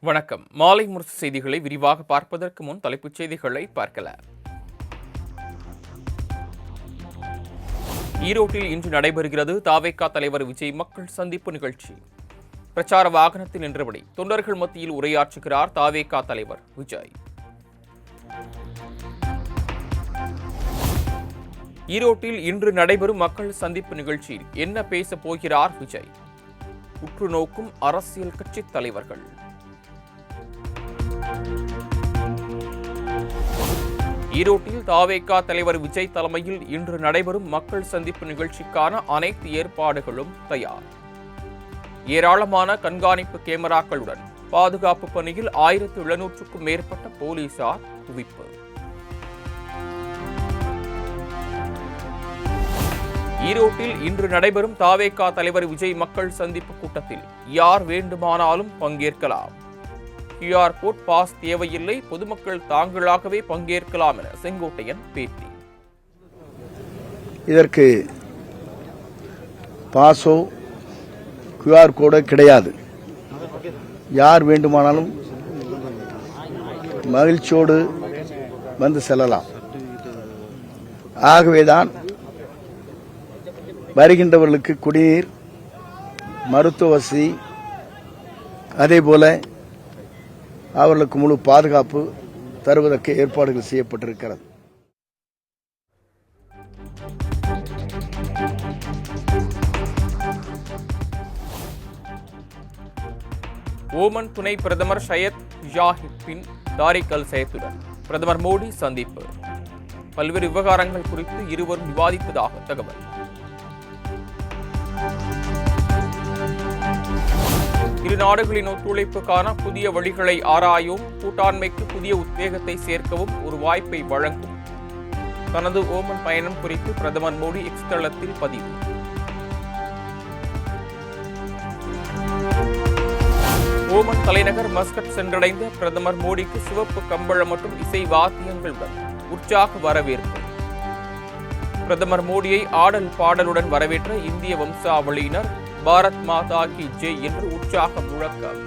வணக்கம். மாலை முரசு செய்திகளை விரிவாக பார்ப்பதற்கு முன் தலைப்புச் செய்திகளை பார்க்கலாம். ஈரோட்டில் இன்று நடைபெறுகிறது தாவேகா தலைவர் விஜய் மக்கள் சந்திப்பு நிகழ்ச்சி. பிரச்சார வாகனத்தில் நின்றபடி தொண்டர்கள் மத்தியில் உரையாற்றுகிறார் தாவேகா தலைவர் விஜய். ஈரோட்டில் இன்று நடைபெறும் மக்கள் சந்திப்பு நிகழ்ச்சியில் என்ன பேசப் போகிறார் விஜய்? உற்று நோக்கும் அரசியல் கட்சி தலைவர்கள். ஈரோட்டில் தாவேகா தலைவர் விஜய் தலைமையில் இன்று நடைபெறும் மக்கள் சந்திப்பு நிகழ்ச்சிக்கான அனைத்து ஏற்பாடுகளும் தயார். ஏராளமான கண்காணிப்பு கேமராக்களுடன் பாதுகாப்பு பணியில் 1700க்கும் மேற்பட்ட போலீசார் குவிப்பு. ஈரோட்டில் இன்று நடைபெறும் தாவேகா தலைவர் விஜய் மக்கள் சந்திப்பு கூட்டத்தில் யார் வேண்டுமானாலும் பங்கேற்கலாம். QR கோட் பாஸ் தேவையில்லை, பொதுமக்கள் தாங்களாகவே பங்கேற்கலாம் என செங்கோட்டையன் பேட்டி. இதற்கு பாஸோ QR கோடோ கிடையாது. யார் வேண்டுமானாலும் மகிழ்ச்சியோடு வந்து செல்லலாம். ஆகவேதான் வருகின்றவர்களுக்கு குடிநீர், மருத்துவ வசதி, அதேபோல அவர்களுக்கு முழு பாதுகாப்பு தருவதற்கு ஏற்பாடுகள் செய்யப்பட்டிருக்கிறது. ஓமன் துணை பிரதமர் ஷயத் ஜாஹித் பின் தாரிக் அல் சயத்துடன் பிரதமர் மோடி சந்திப்பு. பல்வேறு விவகாரங்கள் குறித்து இருவரும் விவாதித்ததாக தகவல். இரு நாடுகளின் ஒத்துழைப்புக்கான புதிய வழிகளை ஆராயும், கூட்டாண்மைக்கு புதிய உத்வேகத்தை சேர்க்கவும் ஒரு வாய்ப்பை வழங்கும். தனது ஓமன் பயணம் குறித்து பிரதமர் மோடி எக்ஸ் தளத்தில் பதிவு. ஓமன் தலைநகர் மஸ்கட் சென்றடைந்த பிரதமர் மோடிக்கு சிவப்பு கம்பளம் மற்றும் இசை வாத்தியங்களுடன் உற்சாக வரவேற்பு. பிரதமர் மோடியை ஆடல் பாடலுடன் வரவேற்ற இந்திய வம்சாவளியினர் பாரத் மாதா கி ஜெய் என்று உற்சாக முழக்கம்.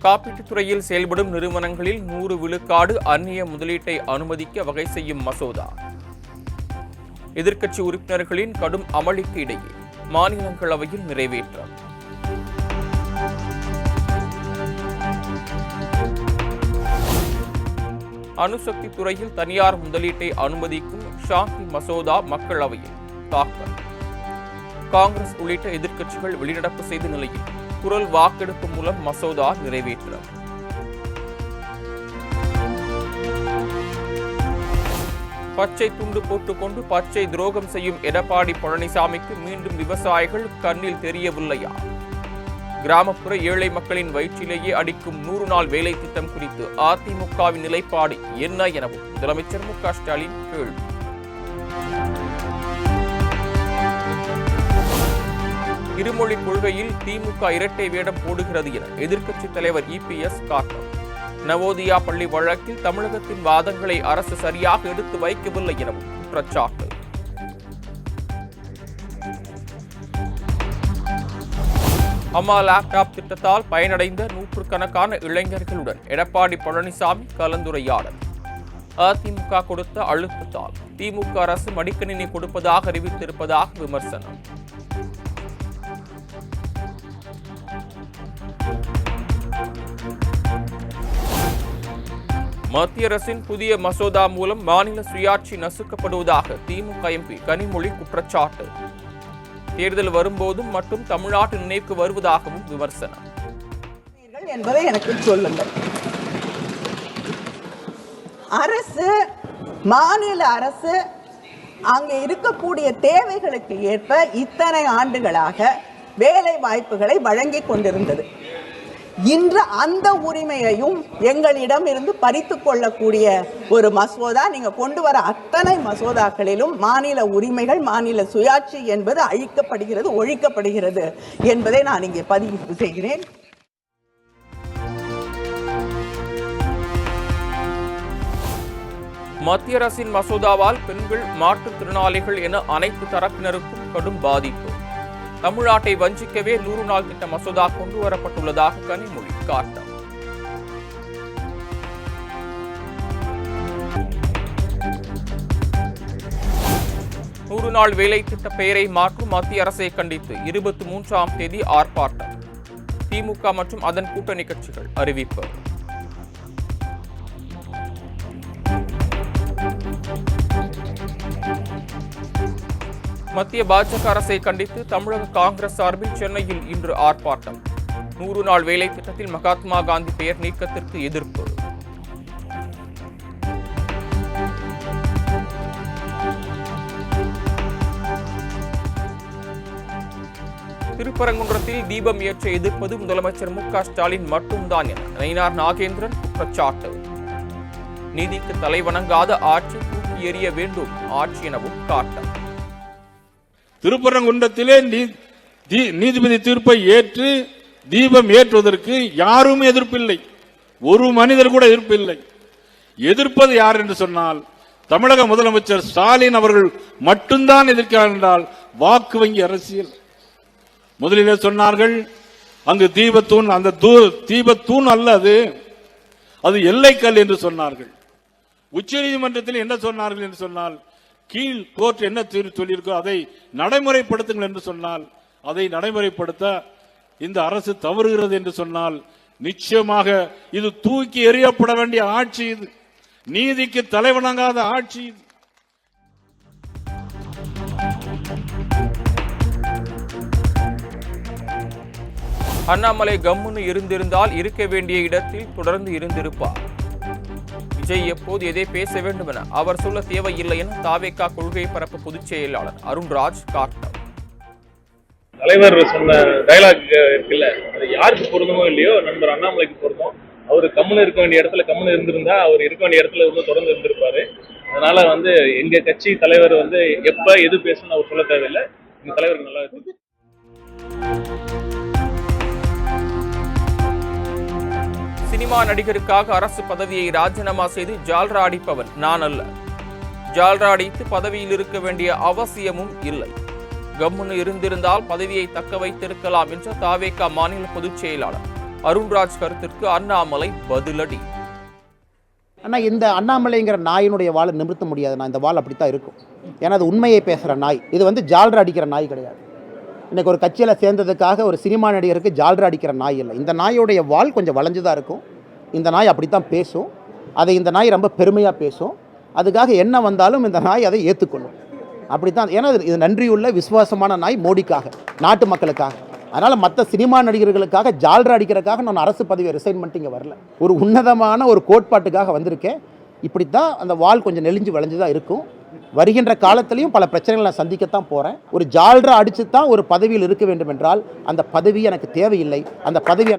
காப்பீட்டுத் துறையில் செயல்படும் நிறுவனங்களில் 100 விழுக்காடு அந்நிய முதலீட்டை அனுமதிக்க வகை செய்யும் மசோதா. எதிர்க்கட்சி உறுப்பினர்களின் கடும் அமளிக்கு இடையே மாநிலங்களவையில் நிறைவேற்றம். அணுசக்தி துறையில் தனியார் முதலீட்டை அனுமதிக்கும் ஷாந்தி மசோதா மக்களவையில் தாக்கல். காங்கிரஸ் உள்ளிட்ட எதிர்க்கட்சிகள் வெளிநடப்பு செய்த நிலையில் குரல் வாக்கெடுப்பு மூலம் மசோதா நிறைவேற்றம். பச்சை துண்டு போட்டுக்கொண்டு பச்சை துரோகம் செய்யும் எடப்பாடி பழனிசாமிக்கு மீண்டும் விவசாயிகள் கண்ணில் தெரியவில்லையா? கிராமப்புற ஏழை மக்களின் வயிற்றிலேயே அடிக்கும் 100 நாள் வேலை திட்டம் குறித்து அதிமுகவின் நிலைப்பாடு என்ன எனவும் முதலமைச்சர் மு.க. ஸ்டாலின் கேள்வி. இருமொழி கொள்கையில் திமுக இரட்டை வேடம் போடுகிறது என எதிர்க்கட்சித் தலைவர் EPS காட்டம். நவோதியா பள்ளி வழக்கில் தமிழகத்தின் வாதங்களை அரசு சரியாக எடுத்து வைக்கவில்லை எனவும் குற்றச்சாட்டு. அம்மா லேப்டாப் திட்டத்தால் பயனடைந்த 100கணக்கான இளைஞர்களுடன் எடப்பாடி பழனிசாமி கலந்துரையாடல். அதிமுக கொடுத்த அழுத்தத்தால் திமுக அரசு மடிக்கணினி கொடுப்பதாக அறிவித்திருப்பதாக விமர்சனம். மத்திய அரசின் புதிய மசோதா மூலம் மாநில சுயாட்சி நசுக்கப்படுவதாக திமுக MP கனிமொழி குற்றச்சாட்டு. தேர்தல் வரும்போதும் மட்டும் தமிழ்நாட்டு நினைவுக்கு வருவதாகவும் விமர்சனம். என்பதை எனக்கு சொல்லுங்கள். அரசு, மாநில அரசு அங்கே இருக்கக்கூடிய தேவைகளுக்கு ஏற்ப இத்தனை ஆண்டுகளாக வேலை வாய்ப்புகளை வழங்கி கொண்டிருந்தது. இன்று அந்த உரிமையையும் எங்களிடம் இருந்து பறித்து கொள்ளக்கூடிய ஒரு மசோதா, நீங்க கொண்டு வர அத்தனை மசோதாக்களிலும் மாநில உரிமைகள், மாநில சுயாட்சி என்பது அழிக்கப்படுகிறது, ஒழிக்கப்படுகிறது என்பதை நான் இங்கே பதிவு செய்கிறேன். மத்திய அரசின் மசோதாவால் பெண்கள், மாற்றுத்திறனாளிகள் என அனைத்து தரப்பினருக்கும் கடும் பாதிப்பு. தமிழ்நாட்டை வஞ்சிக்கவே 100 நாள் திட்ட மசோதா கொண்டு வரப்பட்டுள்ளதாக கனிமொழி காட்டம். நூறு நாள் வேலை திட்ட பெயரை மாற்றும் மத்திய அரசை கண்டித்து 23ஆம் தேதி ஆர்ப்பாட்டம். திமுக மற்றும் அதன் கூட்டணி கட்சிகள் அறிவிப்பு. மத்திய பாஜக அரசை கண்டித்து தமிழக காங்கிரஸ் சார்பில் சென்னையில் இன்று ஆர்ப்பாட்டம். 100 நாள் வேலை திட்டத்தில் மகாத்மா காந்தி பெயர் நீக்கத்திற்கு எதிர்ப்பு. திருப்பரங்குன்றத்தில் தீபம் ஏற்ற எதிர்ப்பது முதலமைச்சர் மு.க. ஸ்டாலின் மட்டும்தான் என நயினார் நாகேந்திரன் குற்றச்சாட்டு. நீதிக்கு தலைவணங்காத ஆட்சி தூக்கி எறிய வேண்டும் ஆட்சி எனவும் காட்டம். திருப்பரங்குன்றத்திலே நீதிபதி தீர்ப்பை ஏற்று தீபம் ஏற்றுவதற்கு யாரும் எதிர்ப்பில்லை. ஒரு மனிதர் கூட எதிர்ப்பில்லை. எதிர்ப்பது யார் என்று சொன்னால் தமிழக முதலமைச்சர் ஸ்டாலின் அவர்கள் மட்டும்தான் எதிர்க்கிறார் என்றால் வாக்கு வங்கி அரசியல். முதலிலே சொன்னார்கள் அங்கு தீபத்தூண், அந்த தீபத்தூண் அல்ல, அது எல்லைக்கல் என்று சொன்னார்கள். உச்சநீதிமன்றத்தில் என்ன சொன்னார்கள் என்று சொன்னால் கீழ் கோர்ட் என்ன தீர்ப்பு சொல்லியிருக்கோ அதை நடைமுறைப்படுத்துங்கள் என்று சொன்னால் அதை நடைமுறைப்படுத்த இந்த அரசு தவறுகிறது என்று சொன்னால் நிச்சயமாக இது தூக்கி எறியப்பட வேண்டிய ஆட்சி. இது நீதிக்கு தலைவணங்காத ஆட்சி. இது அண்ணாமலை கம்முன்னு இருந்திருந்தால் இருக்க வேண்டிய இடத்தில் தொடர்ந்து இருந்திருப்பார். விஜய் எப்போது எதை பேச வேண்டும் என அவர் சொல்ல தேவையில்லை என தாவேகா கொள்கை பரப்பு பொதுச் செயலாளர் அருண்ராஜ் காட்டம். தலைவர் சொன்ன டயலாக் இருக்குல்ல, அது யாருக்கு பொருந்தமோ இல்லையோ நண்பர் அண்ணாமலைக்கு பொருந்தும். அவர் கம்முன்னு இருக்க வேண்டிய இடத்துல கம்முன்னு இருந்திருந்தா அவர் இருக்க வேண்டிய இடத்துல தொடர்ந்து இருந்திருப்பாரு. அதனால எங்க கட்சி தலைவர் எப்ப எது பேசணும்னு அவர் சொல்ல தேவையில்லை. எங்க தலைவருக்கு நல்லா இருக்கு. சினிமா நடிகருக்காக அரசு பதவியை ராஜினாமா செய்து ஜால்ரா அடிப்பவன் நான் அல்ல. ஜால்ரா அடித்து பதவியில் இருக்க வேண்டிய அவசியமும் இல்லை. கம்முன்னு இருந்திருந்தால் பதவியை தக்க வைத்திருக்கலாம் என்ற தாவேகா மாநில பொதுச் செயலாளர் அருண்ராஜ் கருத்திற்கு அண்ணாமலை பதிலடி. ஆனால் இந்த அண்ணாமலைங்கிற நாயினுடைய வாழை நிமிர்த்த முடியாது. நான் இந்த வாள் அப்படித்தான் இருக்கும். ஏன்னா அது உண்மையை பேசுகிற நாய். இது ஜால்ரா அடிக்கிற நாய் கிடையாது. இன்றைக்கி ஒரு கட்சியில் சேர்ந்ததுக்காக ஒரு சினிமா நடிகருக்கு ஜால்ரா அடிக்கிற நாய் இல்லை. இந்த நாயோடைய வால் கொஞ்சம் வளைஞ்சு தான் இருக்கும். இந்த நாய் அப்படித்தான் பேசும். அதை இந்த நாய் ரொம்ப பெருமையாக பேசும். அதுக்காக என்ன வந்தாலும் இந்த நாய் அதை ஏற்றுக்கொள்ளும். அப்படித்தான். ஏன்னா இது நன்றியுள்ள விசுவாசமான நாய் மோடிக்காக, நாட்டு மக்களுக்காக. அதனால் மற்ற சினிமா நடிகர்களுக்காக ஜால்ரா அடிக்கிறதுக்காக நான் அரசு பதவியை ரிசைன் பண்ணிட்டு இங்கே வரல. ஒரு உன்னதமான ஒரு கோட்பாட்டுக்காக வந்திருக்கேன். இப்படித்தான் அந்த வால் கொஞ்சம் நெளிஞ்சு வளைஞ்சு தான் இருக்கும். வருகின்ற காலத்திலையும் பல பிரச்சனைகளை நான் சந்திக்கத்தான் போகிறேன். ஒரு ஜால்ரா அடித்து தான் ஒரு பதவியில் இருக்க வேண்டும் என்றால் அந்த பதவி எனக்கு தேவையில்லை. அந்த பதவி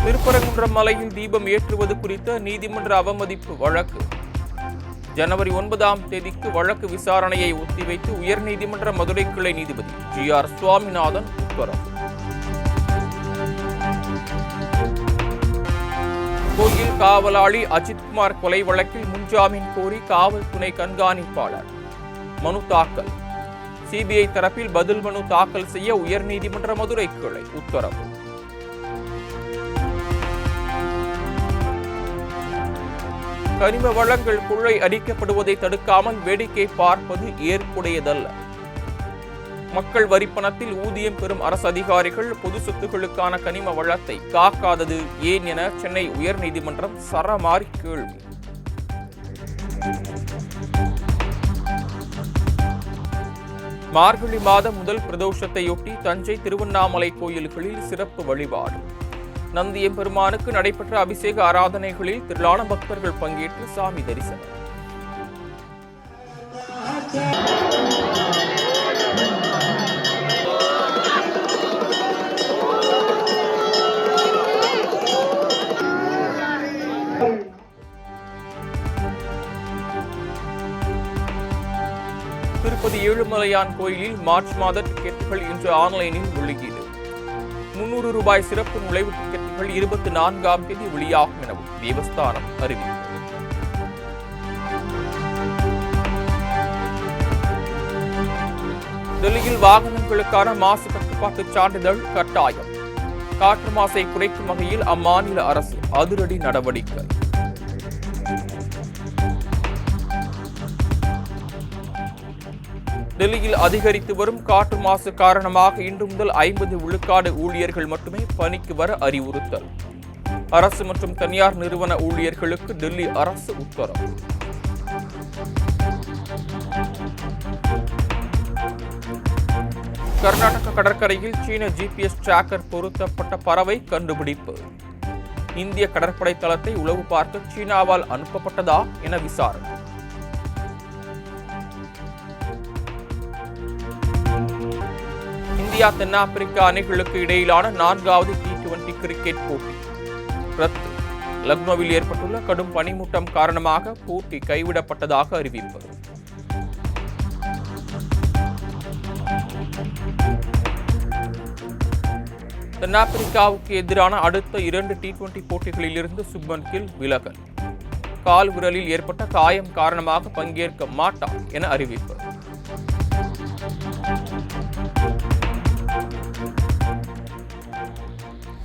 திருப்பரங்குன்றம் மலையில் தீபம் ஏற்றுவது குறித்த நீதிமன்ற அவமதிப்பு வழக்கு ஜனவரி 9ஆம் தேதிக்கு வழக்கு விசாரணையை ஒத்திவைத்து உயர்நீதிமன்ற மதுரை கிளை நீதிபதி GR சுவாமிநாதன் உத்தரவு. கோயில் காவலாளி அஜித்குமார் கொலை வழக்கில் முன்ஜாமீன் கோரி காவல் துணை கண்காணிப்பாளர் மனு தாக்கல். சிபிஐ தரப்பில் பதில் மனு தாக்கல் செய்ய உயர்நீதிமன்ற மதுரை கிளை உத்தரவு. கனிம வளங்கள் கொள்ளை அடிக்கப்படுவதை தடுக்காமல் வேடிக்கை பார்ப்பது ஏற்புடையதல்ல. மக்கள் வரிப்பணத்தில் ஊதியம் பெறும் அரசு அதிகாரிகள் பொது சொத்துக்களுக்கான கனிம வளத்தை காக்காதது ஏன் என சென்னை உயர்நீதிமன்றம் சரமாரி கேள்வி. மார்கழி மாதம் முதல் பிரதோஷத்தையொட்டி தஞ்சை திருவண்ணாமலை கோயில்களில் சிறப்பு வழிபாடு. நந்தியம்பெருமானுக்கு நடைபெற்ற அபிஷேக ஆராதனைகளில் திரளான பக்தர்கள் பங்கேற்று சாமி தரிசனம். திருப்பதி ஏழுமலையான் கோயிலில் மார்ச் மாத டிக்கெட்டுகள் இன்று ஆன்லைனில் வெளியீடு. ரூபாய் சிறப்பு நுழைவு டிக்கெட்டுகள் 24ஆம் தேதி வெளியாகும் எனவும் தேவஸ்தானம் அறிவித்தது. டெல்லியில் வாகனங்களுக்கான மாசு கட்டுப்பாட்டு சான்றிதழ் கட்டாயம். காற்று மாசை குறைக்கும் வகையில் அம்மாநில அரசு அதிரடி நடவடிக்கை. டெல்லியில் அதிகரித்து வரும் காற்று மாசு காரணமாக இன்று முதல் 50 விழுக்காடு ஊழியர்கள் மட்டுமே பணிக்கு வர அறிவுறுத்தல். அரசு மற்றும் தனியார் நிறுவன ஊழியர்களுக்கு டெல்லி அரசு உத்தரவு. கர்நாடக கடற்கரையில் சீன GPS டிராக்கர் பொருத்தப்பட்ட பறவை கண்டுபிடிப்பு. இந்திய கடற்படை தளத்தை உளவு பார்க்க சீனாவால் அனுப்பப்பட்டதா என விசாரணை. இந்தியா தென்னாப்பிரிக்கா அணிகளுக்கு இடையிலான 4வது T20 கிரிக்கெட் போட்டி ரத்து. லக்னோவில் ஏற்பட்டுள்ள கடும் பனிமூட்டம் காரணமாக போட்டி கைவிடப்பட்டதாக அறிவிப்பு. தென்னாப்பிரிக்காவுக்கு எதிரான அடுத்த 2 T20 போட்டிகளில் இருந்து சுப்மன் கில் விலகல். கால் விரலில் ஏற்பட்ட காயம் காரணமாக பங்கேற்க மாட்டார் என அறிவிப்பு.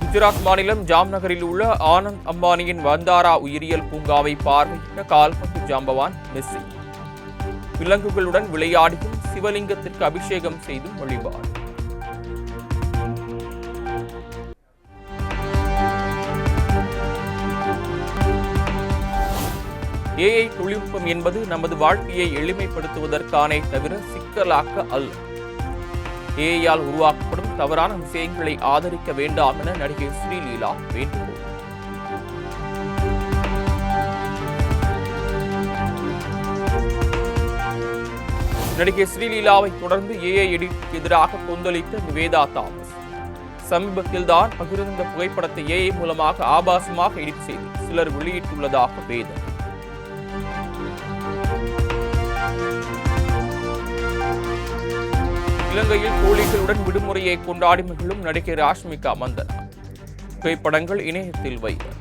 குஜராத் மாநிலம் ஜாம்நகரில் உள்ள ஆனந்த் அம்பானியின் வந்தாரா உயிரியல் பூங்காவை பார்வையிட்ட கால்பந்து ஜாம்பவான் மெஸ்ஸி. விலங்குகளுடன் விளையாடியும் சிவலிங்கத்திற்கு அபிஷேகம் செய்தும் வழிபாடு. AI தொழில்நுட்பம் என்பது நமது வாழ்க்கையை எளிமைப்படுத்துவதற்கானே தவிர சிக்கலாக்க அல்ல. AI-யால் உருவாக்கப்படும் தவறான விஷயங்களை ஆதரிக்க வேண்டாம் என நடிகை ஸ்ரீலீலா வேண்டுகோள். நடிகை ஸ்ரீலீலாவை தொடர்ந்து AI எடிட்டுக்கு எதிராக கொந்தளித்த நிவேதா தாமஸ். சமீபத்தில் தான் பகிர்ந்த புகைப்படத்தை AI மூலமாக ஆபாசமாக எடிட் செய்து சிலர் வெளியிட்டுள்ளதாக வேதனை. இலங்கையில் தோழிகளுடன் விடுமுறையை கொண்டாடி மகிழும் நடிகை ராஷ்மிகா மந்தனா. புகைப்படங்கள் இணையத்தில் வைரல்.